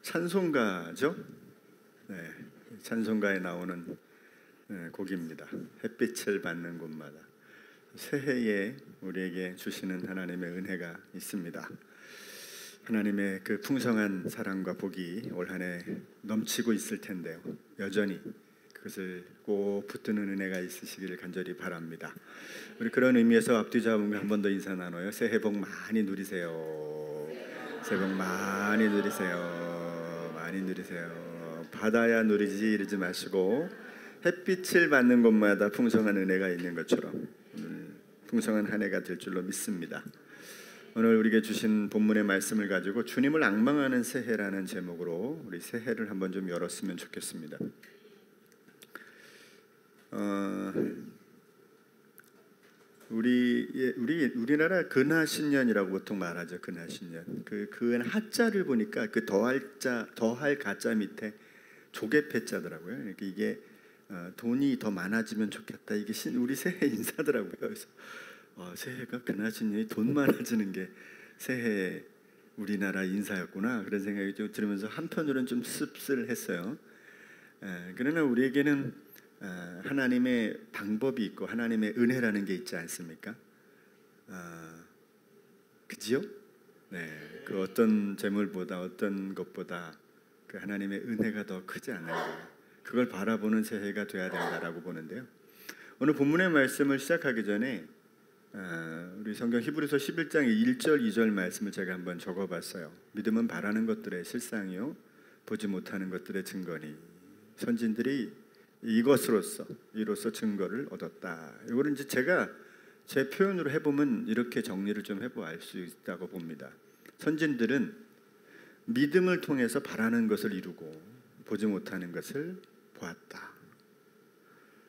찬송가죠. 네, 찬송가에 나오는 곡입니다. 햇빛을 받는 곳마다. 새해에 우리에게 주시는 하나님의 은혜가 있습니다. 하나님의 그 풍성한 사랑과 복이 올 한 해 넘치고 있을 텐데요, 여전히 그것을 꼭 붙드는 은혜가 있으시기를 간절히 바랍니다. 우리 그런 의미에서 앞뒤 잡음과 한 번 더 인사 나눠요. 새해 복 많이 누리세요. 새해 복 많이 누리세요. 많이 누리세요. 받아야 누리지 이러지 마시고 햇빛을 받는 곳마다 풍성한 은혜가 있는 것처럼 풍성한 한 해가 될 줄로 믿습니다. 오늘 우리에게 주신 본문의 말씀을 가지고 주님을 앙망하는 새해라는 제목으로 우리 새해를 한번 좀 열었으면 좋겠습니다. 우리나라 근하신년이라고 보통 말하죠. 근하신년. 그 하자를 보니까 그 더할 가자 밑에 조개패자더라고요. 그러니까 이게 돈이 더 많아지면 좋겠다. 이게 우리 새해 인사더라고요. 그래서 새해가 근하신년이 돈 많아지는 게 새해 우리나라 인사였구나, 그런 생각이 좀 들으면서 한편으로는 좀 씁쓸했어요. 그러나 우리에게는 하나님의 방법이 있고 하나님의 은혜라는 게 있지 않습니까? 그지요? 네, 그 어떤 재물보다 어떤 것보다 그 하나님의 은혜가 더 크지 않나요? 그걸 바라보는 새해가 돼야 된다라고 보는데요. 오늘 본문의 말씀을 시작하기 전에 우리 성경 히브리서 11장 1절 2절 말씀을 제가 한번 적어봤어요. 믿음은 바라는 것들의 실상이요 보지 못하는 것들의 증거니 선진들이 이로써 증거를 얻었다. 이거를 이제 제가 제 표현으로 해보면 이렇게 정리를 좀 해볼 수 있다고 봅니다. 선진들은 믿음을 통해서 바라는 것을 이루고 보지 못하는 것을 보았다.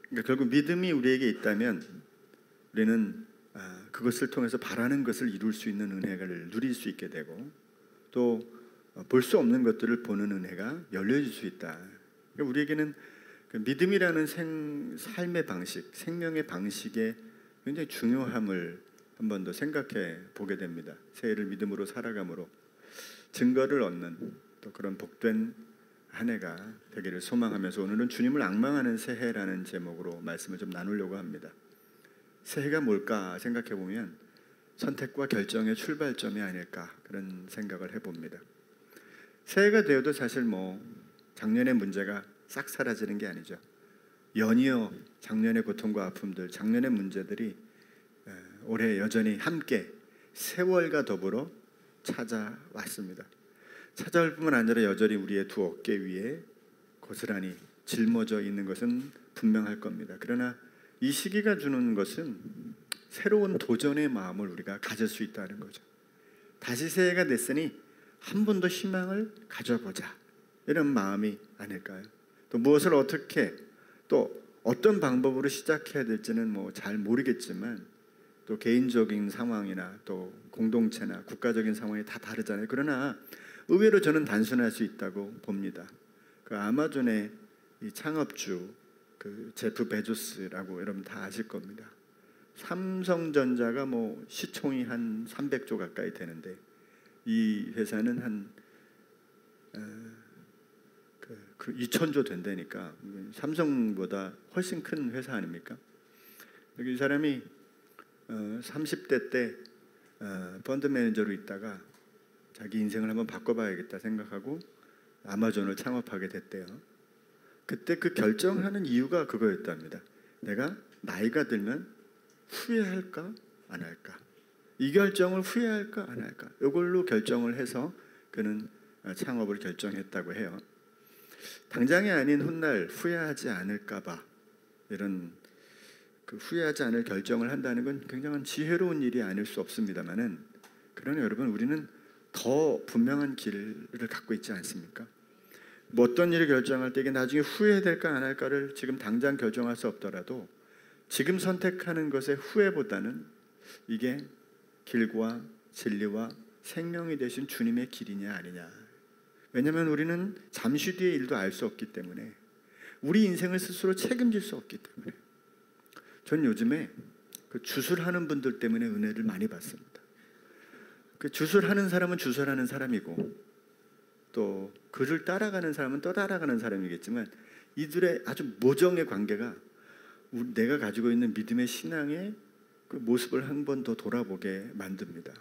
그러니까 결국 믿음이 우리에게 있다면 우리는 그것을 통해서 바라는 것을 이룰 수 있는 은혜를 누릴 수 있게 되고 또 볼 수 없는 것들을 보는 은혜가 열려질 수 있다. 그러니까 우리에게는 그 믿음이라는 삶의 방식, 생명의 방식의 굉장히 중요함을 한 번 더 생각해 보게 됩니다. 새해를 믿음으로 살아감으로 증거를 얻는 또 그런 복된 한 해가 되기를 소망하면서 오늘은 주님을 앙망하는 새해라는 제목으로 말씀을 좀 나누려고 합니다. 새해가 뭘까 생각해 보면 선택과 결정의 출발점이 아닐까, 그런 생각을 해봅니다. 새해가 되어도 사실 작년의 문제가 싹 사라지는 게 아니죠. 연이어 작년의 고통과 아픔들, 작년의 문제들이 올해 여전히 함께 세월과 더불어 찾아왔습니다. 찾아올 뿐만 아니라 여전히 우리의 두 어깨 위에 고스란히 짊어져 있는 것은 분명할 겁니다. 그러나 이 시기가 주는 것은 새로운 도전의 마음을 우리가 가질 수 있다는 거죠. 다시 새해가 됐으니 한 번 더 희망을 가져보자, 이런 마음이 아닐까요? 또 무엇을 어떻게 또 어떤 방법으로 시작해야 될지는 잘 모르겠지만 또 개인적인 상황이나 또 공동체나 국가적인 상황이 다 다르잖아요. 그러나 의외로 저는 단순할 수 있다고 봅니다. 그 아마존의 이 창업주 그 제프 베조스라고 여러분 다 아실 겁니다. 삼성전자가 시총이 한 300조 가까이 되는데 이 회사는 한 2,000조 된다니까 삼성보다 훨씬 큰 회사 아닙니까? 이 사람이 30대 때 펀드 매니저로 있다가 자기 인생을 한번 바꿔봐야겠다 생각하고 아마존을 창업하게 됐대요. 그때 그 결정하는 이유가 그거였답니다. 내가 나이가 들면 후회할까 안 할까, 이 결정을 후회할까 안 할까, 이걸로 결정을 해서 그는 창업을 결정했다고 해요. 당장이 아닌 훗날 후회하지 않을까 봐 이런 후회하지 않을 결정을 한다는 건 굉장한 지혜로운 일이 아닐 수 없습니다만은, 그러나 여러분 우리는 더 분명한 길을 갖고 있지 않습니까? 어떤 일을 결정할 때 이게 나중에 후회될까 안 할까를 지금 당장 결정할 수 없더라도 지금 선택하는 것의 후회보다는 이게 길과 진리와 생명이 되신 주님의 길이냐 아니냐. 왜냐하면 우리는 잠시 뒤의 일도 알 수 없기 때문에, 우리 인생을 스스로 책임질 수 없기 때문에. 전 요즘에 그 주술하는 분들 때문에 은혜를 많이 받습니다. 그 주술하는 사람은 주술하는 사람이고 또 그를 따라가는 사람은 또 따라가는 사람이겠지만 이들의 아주 모종의 관계가 내가 가지고 있는 믿음의 신앙의 그 모습을 한 번 더 돌아보게 만듭니다.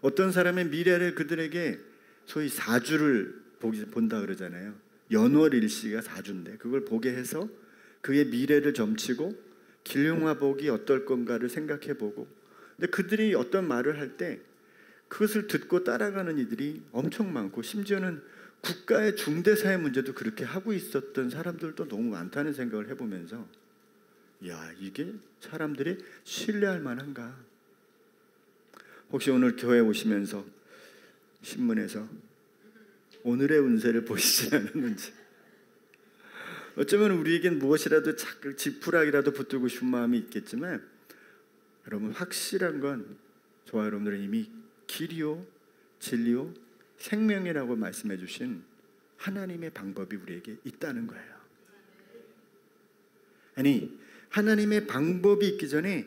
어떤 사람의 미래를 그들에게 소위 사주를 본다 그러잖아요. 연월일시가 사주인데 그걸 보게 해서 그의 미래를 점치고 길흉화복이 어떨 건가를 생각해보고, 근데 그들이 어떤 말을 할 때 그것을 듣고 따라가는 이들이 엄청 많고, 심지어는 국가의 중대사회 문제도 그렇게 하고 있었던 사람들도 너무 많다는 생각을 해보면서, 야, 이게 사람들이 신뢰할 만한가? 혹시 오늘 교회 오시면서 신문에서 오늘의 운세를 보시지 않았는지, 어쩌면 우리에겐 무엇이라도 지푸라기라도 붙들고 싶은 마음이 있겠지만, 여러분 확실한 건 저와 여러분들은 이미 길이요 진리요 생명이라고 말씀해 주신 하나님의 방법이 우리에게 있다는 거예요. 아니, 하나님의 방법이 있기 전에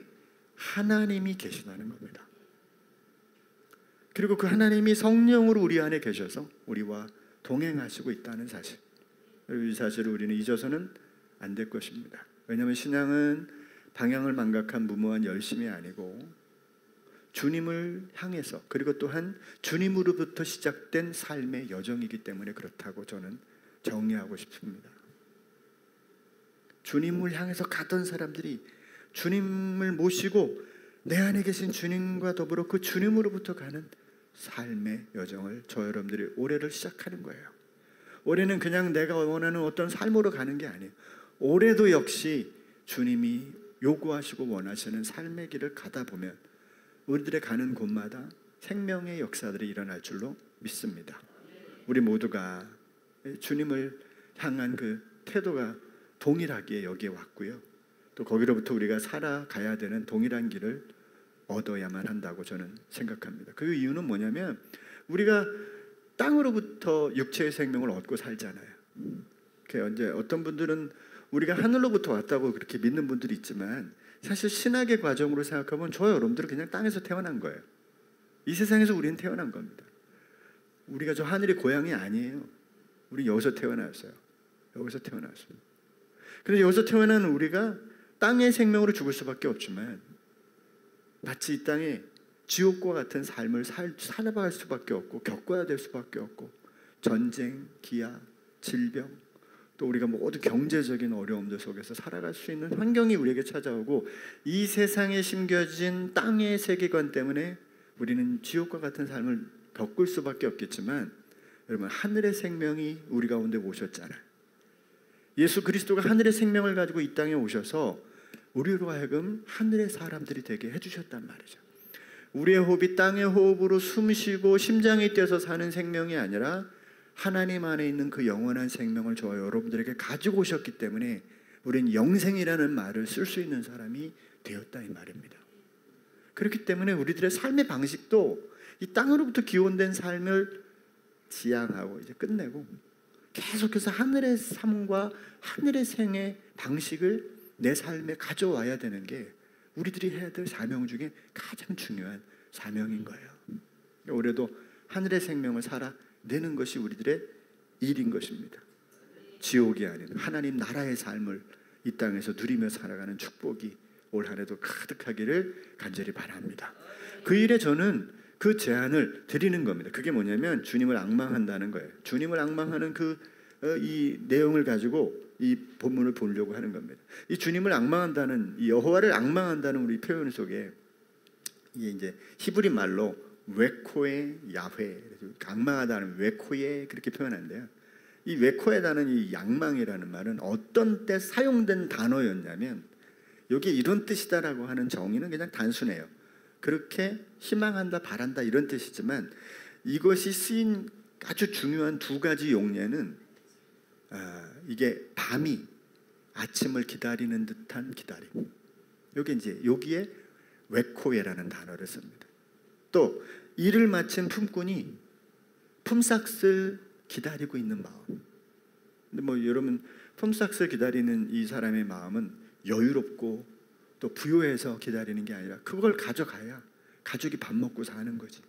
하나님이 계시다는 겁니다. 그리고 그 하나님이 성령으로 우리 안에 계셔서 우리와 동행하시고 있다는 사실, 이 사실을 우리는 잊어서는 안 될 것입니다. 왜냐하면 신앙은 방향을 망각한 무모한 열심이 아니고 주님을 향해서, 그리고 또한 주님으로부터 시작된 삶의 여정이기 때문에 그렇다고 저는 정리하고 싶습니다. 주님을 향해서 가던 사람들이 주님을 모시고 내 안에 계신 주님과 더불어 그 주님으로부터 가는 삶의 여정을 저 여러분들이 올해를 시작하는 거예요. 올해는 그냥 내가 원하는 어떤 삶으로 가는 게 아니에요. 올해도 역시 주님이 요구하시고 원하시는 삶의 길을 가다 보면 우리들의 가는 곳마다 생명의 역사들이 일어날 줄로 믿습니다. 우리 모두가 주님을 향한 그 태도가 동일하기에 여기에 왔고요, 또 거기로부터 우리가 살아가야 되는 동일한 길을 얻어야만 한다고 저는 생각합니다. 그 이유는 뭐냐면 우리가 땅으로부터 육체의 생명을 얻고 살잖아요. 이제 어떤 분들은 우리가 하늘로부터 왔다고 그렇게 믿는 분들이 있지만, 사실 신학의 과정으로 생각하면 저 여러분들은 그냥 땅에서 태어난 거예요. 이 세상에서 우리는 태어난 겁니다. 우리가 저 하늘의 고향이 아니에요. 우리 여기서 태어났어요. 여기서 태어났어요. 그래서 여기서 태어난 우리가 땅의 생명으로 죽을 수밖에 없지만 마치 이 땅에 지옥과 같은 삶을 살아갈 수밖에 없고 겪어야 될 수밖에 없고, 전쟁, 기아, 질병, 또 우리가 모두 경제적인 어려움들 속에서 살아갈 수 있는 환경이 우리에게 찾아오고, 이 세상에 심겨진 땅의 세계관 때문에 우리는 지옥과 같은 삶을 겪을 수밖에 없겠지만, 여러분 하늘의 생명이 우리 가운데 오셨잖아요. 예수 그리스도가 하늘의 생명을 가지고 이 땅에 오셔서 우리로 하여금 하늘의 사람들이 되게 해주셨단 말이죠. 우리의 호흡이 땅의 호흡으로 숨쉬고 심장이 뛰어서 사는 생명이 아니라 하나님 안에 있는 그 영원한 생명을 저와 여러분들에게 가지고 오셨기 때문에 우리는 영생이라는 말을 쓸 수 있는 사람이 되었다 이 말입니다. 그렇기 때문에 우리들의 삶의 방식도 이 땅으로부터 기원된 삶을 지향하고 이제 끝내고 계속해서 하늘의 삶과 하늘의 생의 방식을 내 삶에 가져와야 되는 게 우리들이 해야 될 사명 중에 가장 중요한 사명인 거예요. 올해도 하늘의 생명을 살아내는 것이 우리들의 일인 것입니다. 지옥이 아닌 하나님 나라의 삶을 이 땅에서 누리며 살아가는 축복이 올 한해도 가득하기를 간절히 바랍니다. 그 일에 저는 그 제안을 드리는 겁니다. 그게 뭐냐면 주님을 앙망한다는 거예요. 주님을 앙망하는 이 내용을 가지고 이 본문을 보려고 하는 겁니다. 이 주님을 앙망한다는, 이 여호와를 앙망한다는 우리 표현 속에 이게 이제 히브리 말로 웨코에 야훼, 앙망하다는 웨코에 그렇게 표현한대요. 이 웨코에다는 이 양망이라는 말은 어떤 때 사용된 단어였냐면, 여기 이런 뜻이다라고 하는 정의는 그냥 단순해요. 그렇게 희망한다, 바란다 이런 뜻이지만, 이것이 쓰인 아주 중요한 두 가지 용례는 이게 밤이 아침을 기다리는 듯한 기다림. 여기에 웨코에라는 단어를 씁니다. 또 일을 마친 품꾼이 품삯을 기다리고 있는 마음. 근데 여러분 품삯을 기다리는 이 사람의 마음은 여유롭고 또 부유해서 기다리는 게 아니라 그걸 가져가야 가족이 밥 먹고 사는 거지.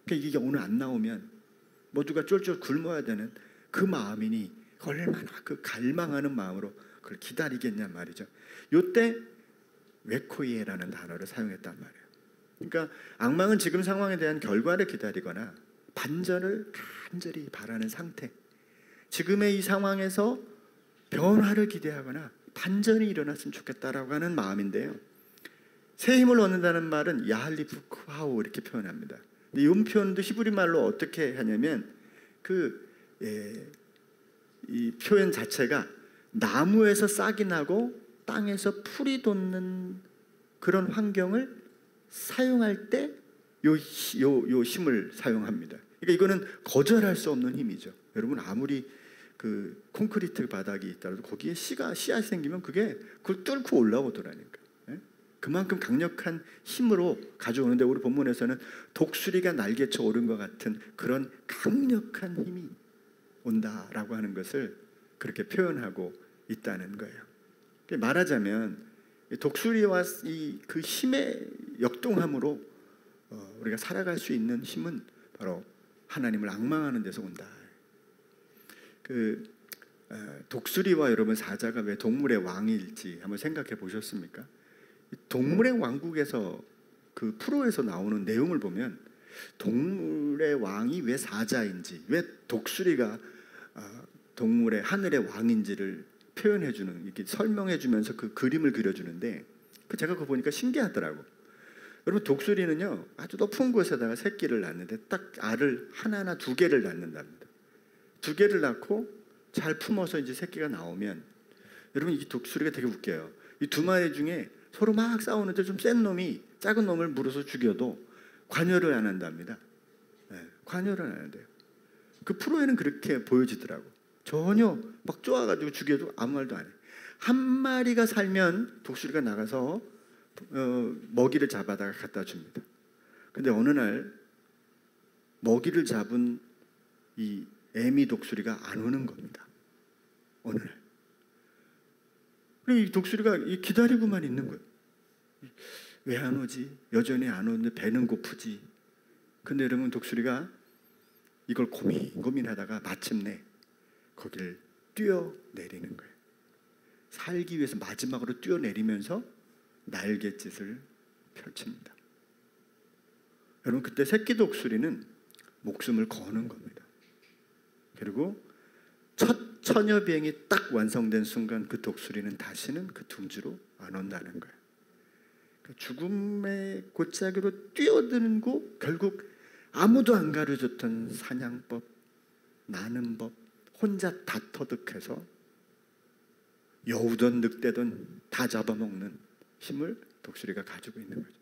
그러니까 이게 오늘 안 나오면 모두가 쫄쫄 굶어야 되는 그 마음이니 얼마나 그 갈망하는 마음으로 그걸 기다리겠냔 말이죠. 요때 웨코이에라는 단어를 사용했단 말이에요. 그러니까 악망은 지금 상황에 대한 결과를 기다리거나 반전을 간절히 바라는 상태, 지금의 이 상황에서 변화를 기대하거나 반전이 일어났으면 좋겠다라고 하는 마음인데요, 새 힘을 얻는다는 말은 야할리프크하우 이렇게 표현합니다. 이 표현도 히브리 말로 어떻게 하냐면 이 표현 자체가 나무에서 싹이 나고 땅에서 풀이 돋는 그런 환경을 사용할 때 요 힘을 사용합니다. 그러니까 이거는 거절할 수 없는 힘이죠. 여러분, 아무리 그 콘크리트 바닥이 있더라도 거기에 씨앗이 생기면 그걸 뚫고 올라오더라니까. 그만큼 강력한 힘으로 가져오는데, 우리 본문에서는 독수리가 날개쳐 오른 것 같은 그런 강력한 힘이 온다라고 하는 것을 그렇게 표현하고 있다는 거예요. 말하자면 독수리와 그 힘의 역동함으로 우리가 살아갈 수 있는 힘은 바로 하나님을 앙망하는 데서 온다. 독수리와 여러분 사자가 왜 동물의 왕일지 한번 생각해 보셨습니까? 동물의 왕국에서 그 프로에서 나오는 내용을 보면 동물의 왕이 왜 사자인지, 왜 독수리가 동물의 하늘의 왕인지를 표현해주는, 이렇게 설명해주면서 그 그림을 그려주는데, 제가 그거 보니까 신기하더라고. 여러분, 독수리는요 아주 높은 곳에다가 새끼를 낳는데 딱 알을 하나나 두 개를 낳는답니다. 두 개를 낳고 잘 품어서 이제 새끼가 나오면, 여러분, 이 독수리가 되게 웃겨요. 이 두 마리 중에 서로 막 싸우는데 좀 센 놈이 작은 놈을 물어서 죽여도 관여를 안 한답니다. 관여를 안 한대요. 그 프로에는 그렇게 보여지더라고. 전혀 막 쪼아가지고 죽여도 아무 말도 안 해. 한 마리가 살면 독수리가 나가서 먹이를 잡아다가 갖다 줍니다. 근데 어느 날 먹이를 잡은 이 애미 독수리가 안 오는 겁니다. 어느 날. 이 독수리가 기다리고만 있는 거예요. 왜 안 오지? 여전히 안 오는데 배는 고프지. 근데 여러분, 독수리가 이걸 고민하다가 마침내 거기를 뛰어내리는 거예요. 살기 위해서 마지막으로 뛰어내리면서 날갯짓을 펼칩니다. 여러분, 그때 새끼 독수리는 목숨을 거는 겁니다. 그리고 첫 처녀 비행이 딱 완성된 순간 그 독수리는 다시는 그 둥지로 안 온다는 거예요. 죽음의 골짜기로 뛰어들고 결국 아무도 안 가르쳤던 사냥법, 나는 법, 혼자 다 터득해서 여우든 늑대든 다 잡아먹는 힘을 독수리가 가지고 있는 거죠.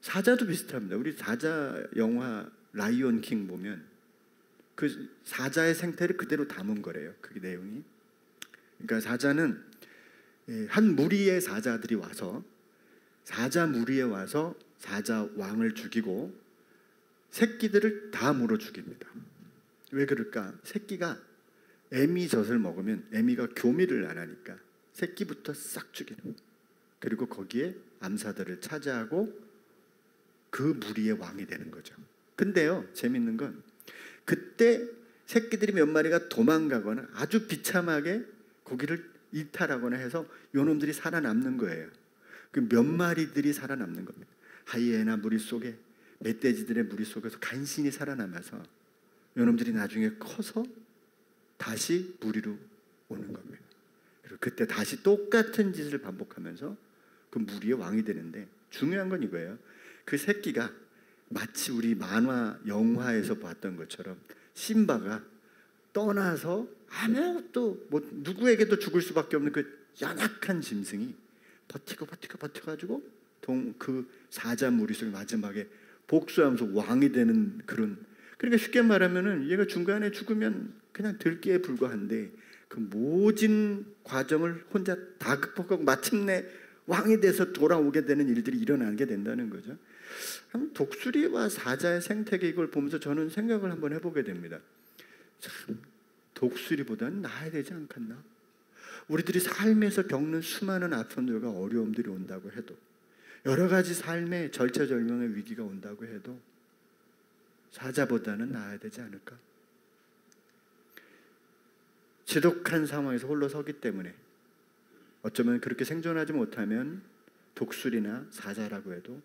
사자도 비슷합니다. 우리 사자 영화 라이온 킹 보면 그 사자의 생태를 그대로 담은 거래요. 그 내용이. 그러니까 사자는 한 무리의 사자들이 와서 사자 무리에 와서 사자 왕을 죽이고 새끼들을 다 물어 죽입니다. 왜 그럴까? 새끼가 애미 젖을 먹으면 애미가 교미를 안 하니까 새끼부터 싹 죽이는 거예요. 그리고 거기에 암사들을 차지하고 그 무리의 왕이 되는 거죠. 근데요, 재밌는 건 그때 새끼들이 몇 마리가 도망가거나 아주 비참하게 고기를 이탈하거나 해서 요놈들이 살아남는 거예요. 그 몇 마리들이 살아남는 겁니다. 하이에나 무리 속에, 멧돼지들의 무리 속에서 간신히 살아남아서 요놈들이 나중에 커서 다시 무리로 오는 겁니다. 그리고 그때 다시 똑같은 짓을 반복하면서 그 무리의 왕이 되는데, 중요한 건 이거예요. 그 새끼가 마치 우리 만화 영화에서 봤던 것처럼 심바가 떠나서 아무것도 누구에게도 죽을 수밖에 없는 그 연약한 짐승이 버텨가지고 그 사자 무리 속에 마지막에 복수하면서 왕이 되는 그런, 그러니까 쉽게 말하면은 얘가 중간에 죽으면 그냥 들기에 불과한데 그 모진 과정을 혼자 다 극복하고 마침내 왕이 돼서 돌아오게 되는 일들이 일어나게 된다는 거죠. 독수리와 사자의 생태계, 이걸 보면서 저는 생각을 한번 해보게 됩니다. 참, 독수리보다는 나아야 되지 않겠나? 우리들이 삶에서 겪는 수많은 아픔들과 어려움들이 온다고 해도, 여러 가지 삶의 절체절명의 위기가 온다고 해도 사자보다는 나아야 되지 않을까? 지독한 상황에서 홀로 서기 때문에 어쩌면 그렇게 생존하지 못하면 독수리나 사자라고 해도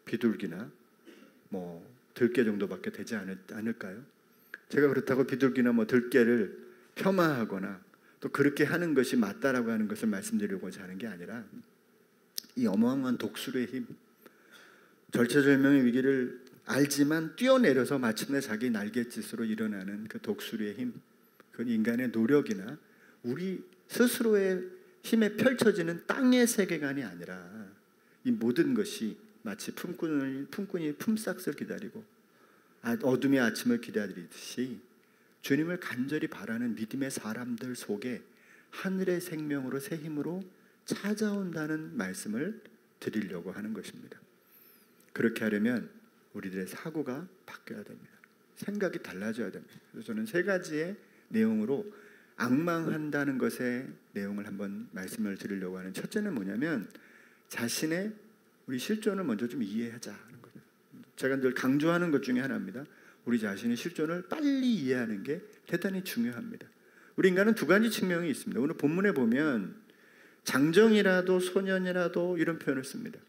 비둘기나 들개 정도밖에 되지 않을까요? 제가 그렇다고 비둘기나 들개를 폄하하거나 또 그렇게 하는 것이 맞다라고 하는 것을 말씀드리려고자 하는 게 아니라 이 어마어마한 독수리의 힘, 절체절명의 위기를 알지만 뛰어내려서 마침내 자기 날갯짓으로 일어나는 그 독수리의 힘, 그건 인간의 노력이나 우리 스스로의 힘에 펼쳐지는 땅의 세계관이 아니라 이 모든 것이 마치 품꾼이 품삯을 기다리고 어둠의 아침을 기다리듯이 주님을 간절히 바라는 믿음의 사람들 속에 하늘의 생명으로 새 힘으로 찾아온다는 말씀을 드리려고 하는 것입니다. 그렇게 하려면 우리들의 사고가 바뀌어야 됩니다. 생각이 달라져야 됩니다. 그래서 저는 세 가지의 내용으로 앙망한다는 것의 내용을 한번 말씀을 드리려고 하는, 첫째는 뭐냐면 자신의 우리 실존을 먼저 좀 이해하자 하는 거예요. 제가 늘 강조하는 것 중에 하나입니다. 우리 자신의 실존을 빨리 이해하는 게 대단히 중요합니다. 우리 인간은 두 가지 측면이 있습니다. 오늘 본문에 보면 장정이라도 소년이라도 이런 표현을 씁니다.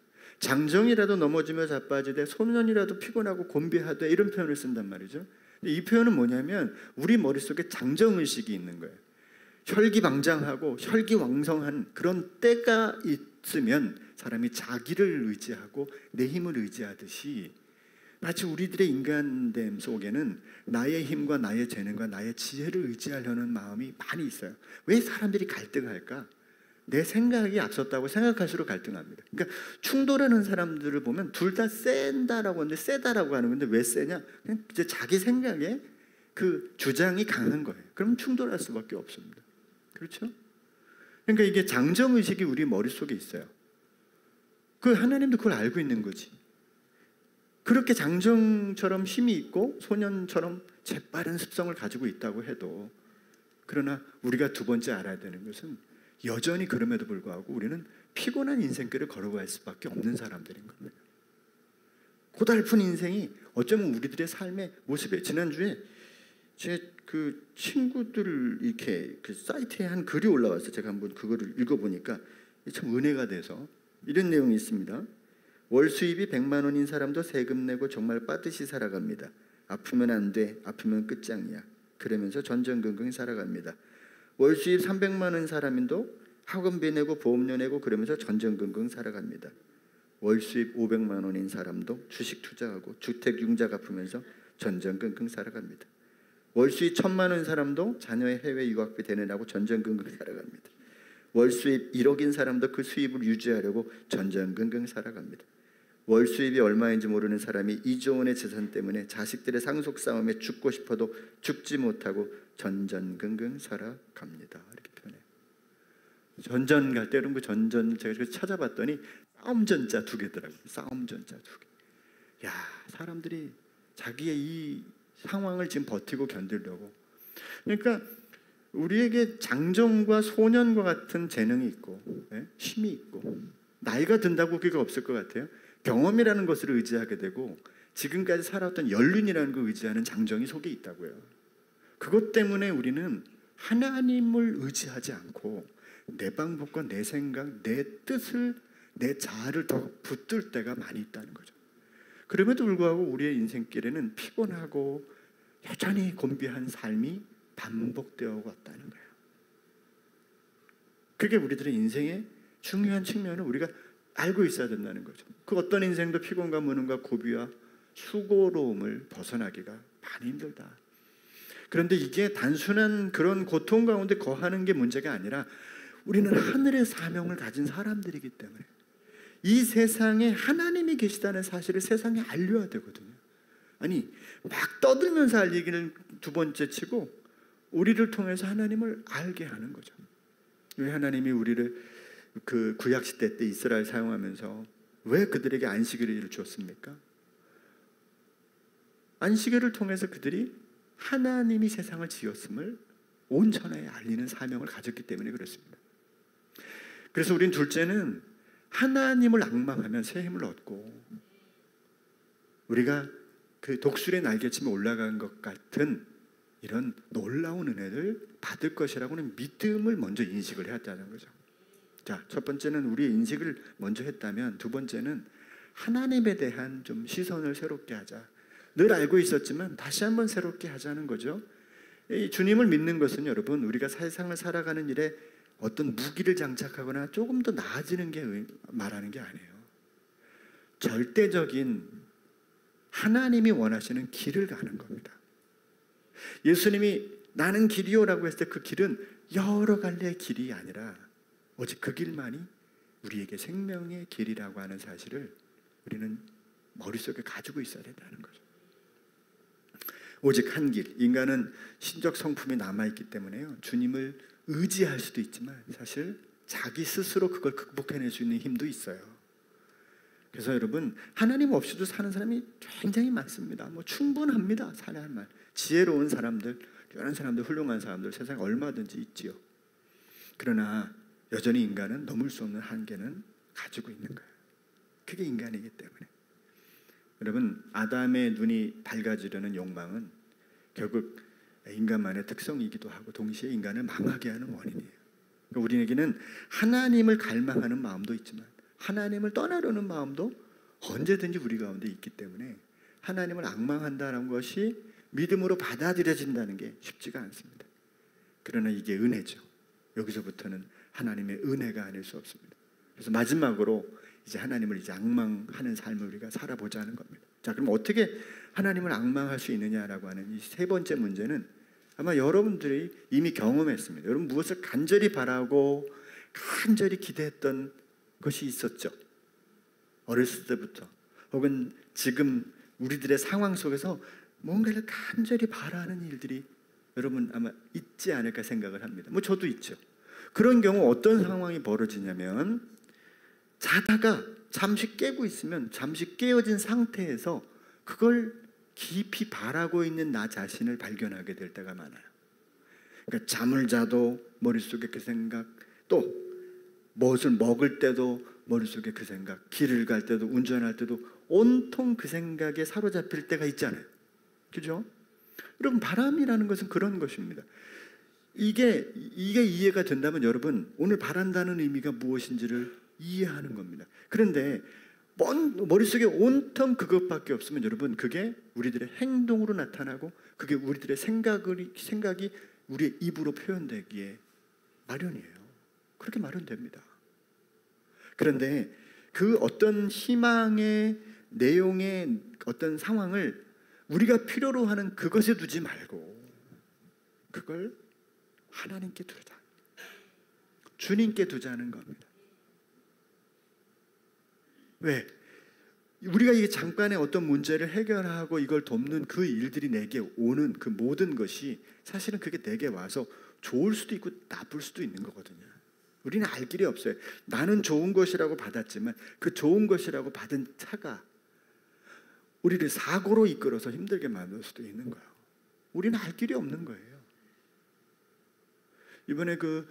장정이라도 넘어지며 자빠지되 소년이라도 피곤하고 곤비하되 이런 표현을 쓴단 말이죠. 이 표현은 뭐냐면 우리 머릿속에 장정의식이 있는 거예요. 혈기방장하고 혈기왕성한 그런 때가 있으면 사람이 자기를 의지하고 내 힘을 의지하듯이 마치 우리들의 인간됨 속에는 나의 힘과 나의 재능과 나의 지혜를 의지하려는 마음이 많이 있어요. 왜 사람들이 갈등할까? 내 생각이 앞섰다고 생각할수록 갈등합니다. 그러니까 충돌하는 사람들을 보면 둘 다 센다라고 하는데 세다라고 하는 건데 왜 세냐? 그냥 이제 자기 생각에 그 주장이 강한 거예요. 그럼 충돌할 수밖에 없습니다. 그렇죠? 그러니까 이게 장정의식이 우리 머릿속에 있어요. 그 하나님도 그걸 알고 있는 거지. 그렇게 장정처럼 힘이 있고 소년처럼 재빠른 습성을 가지고 있다고 해도, 그러나 우리가 두 번째 알아야 되는 것은 여전히 그럼에도 불구하고 우리는 피곤한 인생길을 걸어갈 수밖에 없는 사람들인 겁니다. 고달픈 인생이 어쩌면 우리들의 삶의 모습이에요. 지난주에 제 그 친구들 이렇게 그 사이트에 한 글이 올라왔어요. 제가 한번 그거를 읽어보니까 참 은혜가 돼서 이런 내용이 있습니다. 월 수입이 100만 원인 사람도 세금 내고 정말 빠듯이 살아갑니다. 아프면 안 돼, 아프면 끝장이야. 그러면서 전전긍긍 살아갑니다. 월 수입 300만 원 사람도 학원비 내고 보험료 내고 그러면서 전전긍긍 살아갑니다. 월 수입 500만 원인 사람도 주식 투자하고 주택 융자 갚으면서 전전긍긍 살아갑니다. 월 수입 1000만 원 사람도 자녀의 해외 유학비 대느라고 전전긍긍 살아갑니다. 월 수입 1억인 사람도 그 수입을 유지하려고 전전긍긍 살아갑니다. 월 수입이 얼마인지 모르는 사람이 2조 원의 재산 때문에 자식들의 상속 싸움에 죽고 싶어도 죽지 못하고 전전긍긍 살아갑니다. 이렇게 표현해요. 전전 갈 때 이런 거 전전 제가 찾아봤더니 싸움전자 두 개더라고요. 싸움전자 두 개. 야, 사람들이 자기의 이 상황을 지금 버티고 견디려고. 그러니까 우리에게 장정과 소년과 같은 재능이 있고 힘이 있고 나이가 든다고 그게 없을 것 같아요. 경험이라는 것을 의지하게 되고 지금까지 살아왔던 연륜이라는 걸 의지하는 장정이 속에 있다고요. 그것 때문에 우리는 하나님을 의지하지 않고 내 방법과 내 생각, 내 뜻을, 내 자아를 더 붙들 때가 많이 있다는 거죠. 그럼에도 불구하고 우리의 인생길에는 피곤하고 여전히 곤비한 삶이 반복되어 왔다는 거예요. 그게 우리들의 인생의 중요한 측면을 우리가 알고 있어야 된다는 거죠. 그 어떤 인생도 피곤과 무능과 고비와 수고로움을 벗어나기가 많이 힘들다. 그런데 이게 단순한 그런 고통 가운데 거하는 게 문제가 아니라 우리는 하늘의 사명을 가진 사람들이기 때문에 이 세상에 하나님이 계시다는 사실을 세상에 알려야 되거든요. 아니 막 떠들면서 할 얘기를 두 번째 치고 우리를 통해서 하나님을 알게 하는 거죠. 왜 하나님이 우리를 그 구약시대 때 이스라엘 사용하면서 왜 그들에게 안식일을 주었습니까? 안식일을 통해서 그들이 하나님이 세상을 지었음을 온 천하에 알리는 사명을 가졌기 때문에 그렇습니다. 그래서 우린 둘째는 하나님을 앙망하면 새 힘을 얻고 우리가 그 독수리의 날개침에 올라간 것 같은 이런 놀라운 은혜를 받을 것이라고는 믿음을 먼저 인식을 했다는 거죠. 자, 첫 번째는 우리의 인식을 먼저 했다면, 두 번째는 하나님에 대한 좀 시선을 새롭게 하자. 늘 알고 있었지만 다시 한번 새롭게 하자는 거죠. 이 주님을 믿는 것은 여러분, 우리가 세상을 살아가는 일에 어떤 무기를 장착하거나 조금 더 나아지는 게 말하는 게 아니에요. 절대적인 하나님이 원하시는 길을 가는 겁니다. 예수님이 나는 길이요라고 했을 때 그 길은 여러 갈래의 길이 아니라 오직 그 길만이 우리에게 생명의 길이라고 하는 사실을 우리는 머릿속에 가지고 있어야 된다는 거죠. 오직 한 길. 인간은 신적 성품이 남아있기 때문에요, 주님을 의지할 수도 있지만 사실 자기 스스로 그걸 극복해낼 수 있는 힘도 있어요. 그래서 여러분, 하나님 없이도 사는 사람이 굉장히 많습니다. 충분합니다. 살아야 할 말. 지혜로운 사람들, 뛰어난 사람들, 훌륭한 사람들 세상에 얼마든지 있지요. 그러나 여전히 인간은 넘을 수 없는 한계는 가지고 있는 거예요. 그게 인간이기 때문에. 여러분, 아담의 눈이 밝아지려는 욕망은 결국 인간만의 특성이기도 하고 동시에 인간을 망하게 하는 원인이에요. 그러니까 우리에게는 하나님을 갈망하는 마음도 있지만 하나님을 떠나려는 마음도 언제든지 우리 가운데 있기 때문에 하나님을 앙망한다는 것이 믿음으로 받아들여진다는 게 쉽지가 않습니다. 그러나 이게 은혜죠. 여기서부터는 하나님의 은혜가 아닐 수 없습니다. 그래서 마지막으로 이제 하나님을 이제 앙망하는 삶을 우리가 살아보자는 겁니다. 자, 그럼 어떻게 하나님을 앙망할 수 있느냐라고 하는 이 세 번째 문제는 아마 여러분들이 이미 경험했습니다. 여러분 무엇을 간절히 바라고 간절히 기대했던 것이 있었죠. 어렸을 때부터 혹은 지금 우리들의 상황 속에서 뭔가를 간절히 바라는 일들이 여러분 아마 있지 않을까 생각을 합니다. 저도 있죠. 그런 경우 어떤 상황이 벌어지냐면, 자다가 잠시 깨고 있으면 잠시 깨어진 상태에서 그걸 깊이 바라고 있는 나 자신을 발견하게 될 때가 많아요. 그러니까 잠을 자도 머릿속에 그 생각, 또 무엇을 먹을 때도 머릿속에 그 생각, 길을 갈 때도 운전할 때도 온통 그 생각에 사로잡힐 때가 있잖아요. 그죠? 여러분, 바람이라는 것은 그런 것입니다. 이게 이해가 된다면 여러분, 오늘 바란다는 의미가 무엇인지를 이해하는 겁니다. 그런데 머릿속에 온통 그것밖에 없으면 여러분, 그게 우리들의 행동으로 나타나고 그게 우리들의 생각이 우리의 입으로 표현되기에 마련이에요. 그렇게 마련됩니다. 그런데 그 어떤 희망의 내용의 어떤 상황을 우리가 필요로 하는 그것에 두지 말고 그걸 하나님께 두자, 주님께 두자는 겁니다. 왜? 우리가 이 잠깐의 어떤 문제를 해결하고 이걸 돕는 그 일들이 내게 오는 그 모든 것이 사실은 그게 내게 와서 좋을 수도 있고 나쁠 수도 있는 거거든요. 우리는 알 길이 없어요. 나는 좋은 것이라고 받았지만 그 좋은 것이라고 받은 차가 우리를 사고로 이끌어서 힘들게 만들 수도 있는 거예요. 우리는 알 길이 없는 거예요. 이번에 그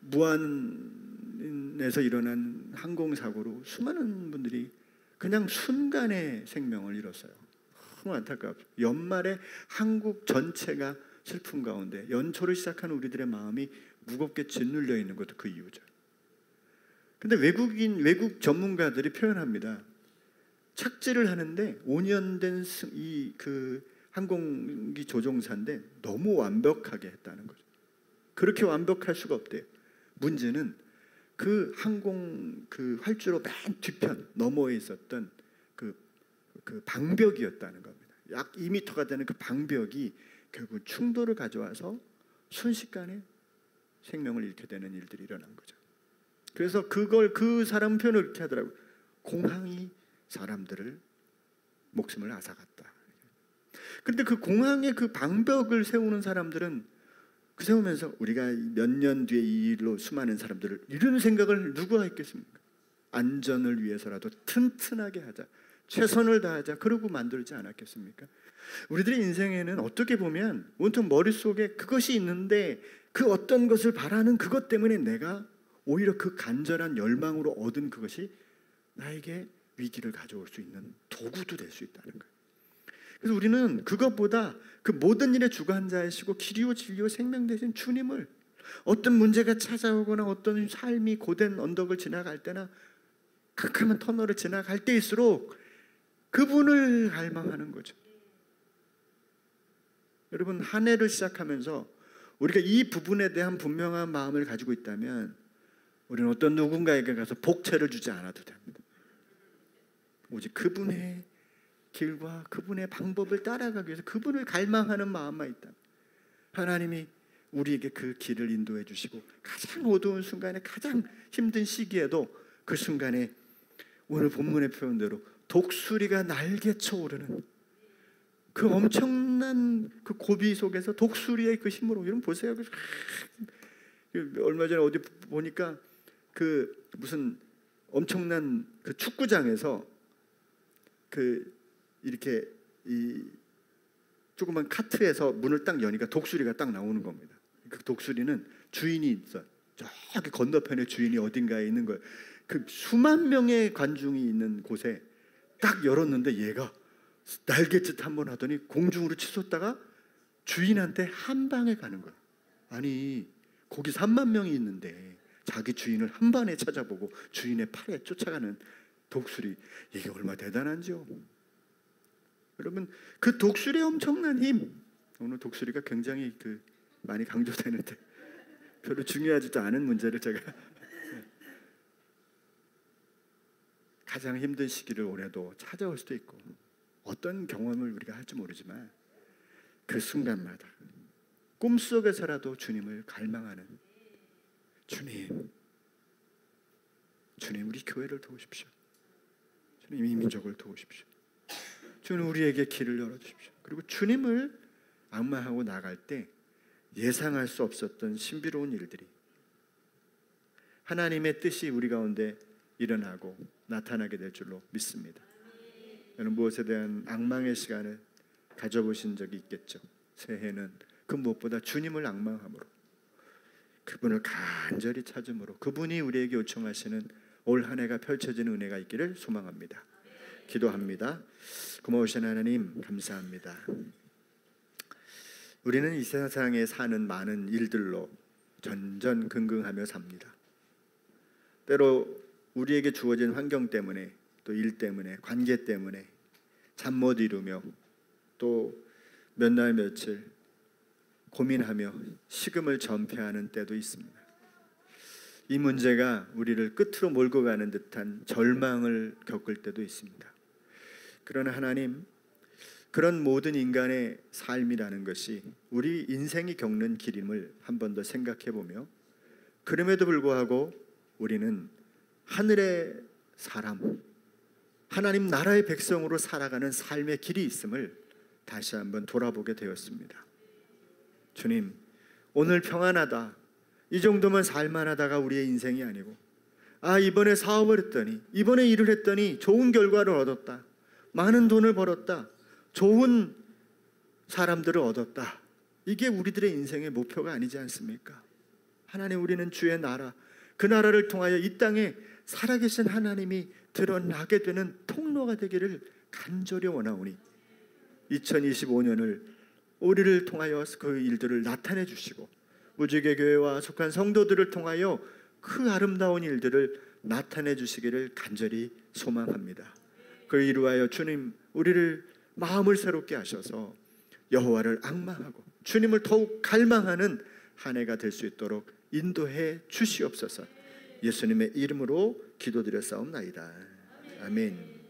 무안에서 일어난 항공사고로 수많은 분들이 그냥 순간에 생명을 잃었어요. 너무 안타깝죠. 연말에 한국 전체가 슬픔 가운데 연초를 시작한 우리들의 마음이 무겁게 짓눌려 있는 것도 그 이유죠. 근데 외국 전문가들이 표현합니다. 착지를 하는데 5년 된 그 항공기 조종사인데 너무 완벽하게 했다는 거죠. 그렇게 완벽할 수가 없대요. 문제는 그 항공 그 활주로 맨 뒤편 너머에 있었던 그 방벽이었다는 겁니다. 약 2m가 되는 그 방벽이 결국 충돌을 가져와서 순식간에 생명을 잃게 되는 일들이 일어난 거죠. 그래서 그 사람 표현을 이렇게 하더라고요. 공항이 사람들을 목숨을 앗아갔다. 그런데 그 공항의 그 방벽을 세우는 사람들은 그 세우면서 우리가 몇 년 뒤에 이 일로 수많은 사람들을 이런 생각을 누가 했겠습니까? 안전을 위해서라도 튼튼하게 하자, 최선을 다하자, 그러고 만들지 않았겠습니까? 우리들의 인생에는 어떻게 보면 온통 머릿속에 그것이 있는데 그 어떤 것을 바라는 그것 때문에 내가 오히려 그 간절한 열망으로 얻은 그것이 나에게 위기를 가져올 수 있는 도구도 될 수 있다는 거예요. 그래서 우리는 그것보다 그 모든 일의 주관자이시고 길이요 진리요 생명 되신 주님을, 어떤 문제가 찾아오거나 어떤 삶이 고된 언덕을 지나갈 때나 캄캄한 터널을 지나갈 때일수록 그분을 갈망하는 거죠. 여러분, 한 해를 시작하면서 우리가 이 부분에 대한 분명한 마음을 가지고 있다면 우리는 어떤 누군가에게 가서 복채를 주지 않아도 됩니다. 오직 그분의 길과 그분의 방법을 따라가기 위해서 그분을 갈망하는 마음만 있다면 하나님이 우리에게 그 길을 인도해 주시고, 가장 어두운 순간에, 가장 힘든 시기에도 그 순간에 오늘 본문의 표현대로 독수리가 날개쳐 오르는 그 엄청난 그 고비 속에서 독수리의 그 힘으로, 여러분 보세요. 얼마 전에 어디 보니까 그 무슨 엄청난 그 축구장에서 그 이렇게 이 조그만 카트에서 문을 딱 여니까 독수리가 딱 나오는 겁니다. 그 독수리는 주인이 있어. 저기 건너편에 주인이 어딘가에 있는 거예요. 그 수만 명의 관중이 있는 곳에 딱 열었는데 얘가 날갯짓 한번 하더니 공중으로 치솟다가 주인한테 한 방에 가는 거예요. 아니, 거기 3만 명이 있는데 자기 주인을 한 방에 찾아보고 주인의 팔에 쫓아가는 독수리, 이게 얼마나 대단한지요. 여러분, 그 독수리의 엄청난 힘, 오늘 독수리가 굉장히 많이 강조되는데 별로 중요하지도 않은 문제를 제가 가장 힘든 시기를 올해도 찾아올 수도 있고, 어떤 경험을 우리가 할지 모르지만 그 순간마다 꿈속에서라도 주님을 갈망하는, 주님 우리 교회를 도우십시오. 주님 이 민족을 도우십시오. 주님 우리에게 길을 열어주십시오. 그리고 주님을 악마하고 나갈 때 예상할 수 없었던 신비로운 일들이, 하나님의 뜻이 우리 가운데 일어나고 나타나게 될 줄로 믿습니다. 여러분, 무엇에 대한 악망의 시간을 가져보신 적이 있겠죠. 새해는 그 무엇보다 주님을 악망함으로, 그분을 간절히 찾음으로, 그분이 우리에게 요청하시는 올 한 해가 펼쳐지는 은혜가 있기를 소망합니다. 기도합니다. 고마우신 하나님, 감사합니다. 우리는 이 세상에 사는 많은 일들로 전전긍긍하며 삽니다. 때로 우리에게 주어진 환경 때문에, 또 일 때문에, 관계 때문에 잠 못 이루며 또 몇 날 며칠 고민하며 식음을 전폐하는 때도 있습니다. 이 문제가 우리를 끝으로 몰고 가는 듯한 절망을 겪을 때도 있습니다. 그러나 하나님, 그런 모든 인간의 삶이라는 것이 우리 인생이 겪는 길임을 한 번 더 생각해 보며, 그럼에도 불구하고 우리는 하늘의 사람, 하나님 나라의 백성으로 살아가는 삶의 길이 있음을 다시 한번 돌아보게 되었습니다. 주님, 오늘 평안하다, 이 정도면 살만하다가 우리의 인생이 아니고, 이번에 사업을 했더니, 이번에 일을 했더니 좋은 결과를 얻었다, 많은 돈을 벌었다, 좋은 사람들을 얻었다, 이게 우리들의 인생의 목표가 아니지 않습니까? 하나님, 우리는 주의 나라, 그 나라를 통하여 이 땅에 살아계신 하나님이 드러나게 되는 통로가 되기를 간절히 원하오니, 2025년을 우리를 통하여 그 일들을 나타내 주시고, 우주의 교회와 속한 성도들을 통하여 그 아름다운 일들을 나타내 주시기를 간절히 소망합니다. 그를 이루하여 주님, 우리를 마음을 새롭게 하셔서 여호와를 악망하고 주님을 더욱 갈망하는 한 해가 될 수 있도록 인도해 주시옵소서. 예수님의 이름으로 기도드렸사옵나이다. 아멘.